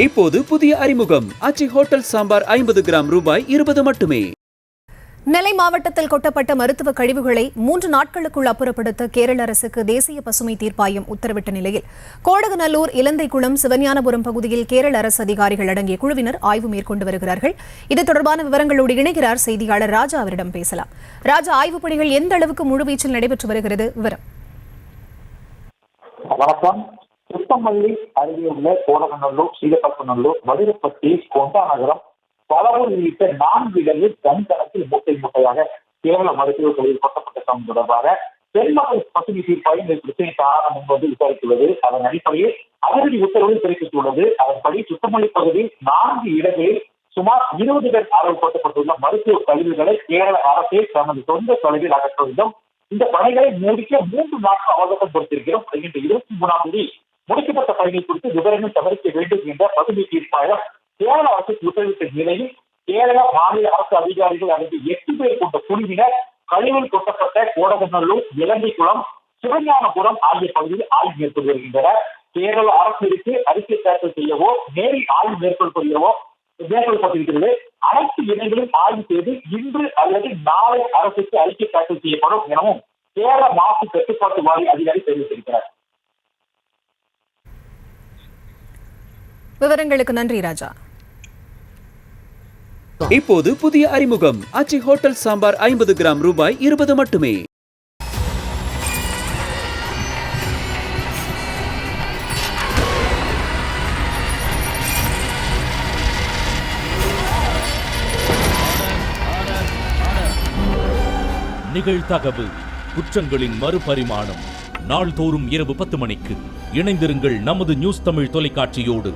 இப்போது புதிய அறிமுகம் ஆச்சி ஹோட்டல் சாம்பார் 50 கிராம் ரூபாய் 20 மட்டுமே. நெல்லை மாவட்டத்தில் கொட்டப்பட்ட மருத்துவ கழிவுகளை 3 நாட்களுக்குள் அப்புறப்படுத்த கேரள அரசுக்கு தேசிய பசுமை தீர்ப்பாயம் உத்தரவிட்ட நிலையில் கோடகநல்லூர், இலந்தைக்குளம், சிவஞானபுரம் பகுதியில் கேரள அரசு அதிகாரிகள் அடங்கிய குழுவினர் ஆய்வு மேற்கொண்டு வருகிறார்கள். இது தொடர்பான விவரங்களோடு இணைகிறார் செய்தியாளர் ராஜா. அவரிடம் பேசலாம். ராஜா, ஆய்வுப் பணிகள் எந்த அளவுக்கு முழுவீச்சில் நடைபெற்று வருகிறது? விவரம். வணக்கம். சுத்தமல்லி அருகே உள்ள கோடகநல்லூர், சீலப்பநல்லூர், வடுகப்பட்டி, கொண்டாநகரம், பலவூர் உள்ளிட்ட 4 இடங்களில் தனிக்கணக்கில் மூட்டையாக கேரள மருத்துவ கழிவு கொட்டப்பட்ட சம்பவம் தொடர்பாக பெருமக்கள் பசுமை தீர்ப்பாயம் இந்த பிரச்சனை காரணம் என்பது விசாரித்துள்ளது. அதன் அடிப்படையில் அதிரடி உத்தரவு பிறப்பித்துள்ளது. அதன்படி சுத்தமல்லி பகுதியில் 4 இடங்களில் சுமார் 20 பேர் ஆர்வப்படுத்தப்பட்டுள்ள மருத்துவ கழிவுகளை கேரள அரசே தனது சொந்த தொலைவில் அகற்ற வேண்டும். இந்த பணிகளை முடிக்க 3 நாட்கள் அவகாசம் கொடுத்திருக்கிறோம். 23ஆம் தேதி முடிக்கப்பட்ட பணிகள் குறித்து விவரங்கள் சமர்ப்பிக்க வேண்டும் என்ற பசுமை தீர்ப்பாயம் கேரள அரசுக்கு உத்தரவிட்ட நிலையில் கேரள மாநில அரசு அதிகாரிகள் அடங்கிய 8 பேர் கொண்ட குழுவினர் கழிவில் கொட்டப்பட்ட கோடகநல்லூர், இலந்தைக்குளம், சிவஞானபுரம் ஆகிய பகுதியில் ஆய்வு மேற்கொண்டு வருகின்றனர். கேரள அரசிற்கு அறிக்கை தாக்கல் செய்யவோ நேரில் ஆய்வு மேற்கொள்ளப்பட்டிருக்கிறது. அனைத்து இடங்களிலும் ஆய்வு செய்து இன்று அல்லது நாளை அரசுக்கு அறிக்கை தாக்கல் செய்யப்படும் எனவும் கேரள மாசு கட்டுப்பாட்டு வாரிய அதிகாரி தெரிவித்திருக்கிறார். விவரங்களுக்கு நன்றி ராஜா. இப்போது புதிய அறிமுகம் ஆச்சி ஹோட்டல் சாம்பார் 50 கிராம் ரூபாய் 20 மட்டுமே. நிகழ்தகவு குற்றங்களின் மறுபரிமாணம். நாள்தோறும் இரவு 10 மணிக்கு இணைந்திருங்கள் நமது நியூஸ் தமிழ் தொலைக்காட்சியோடு.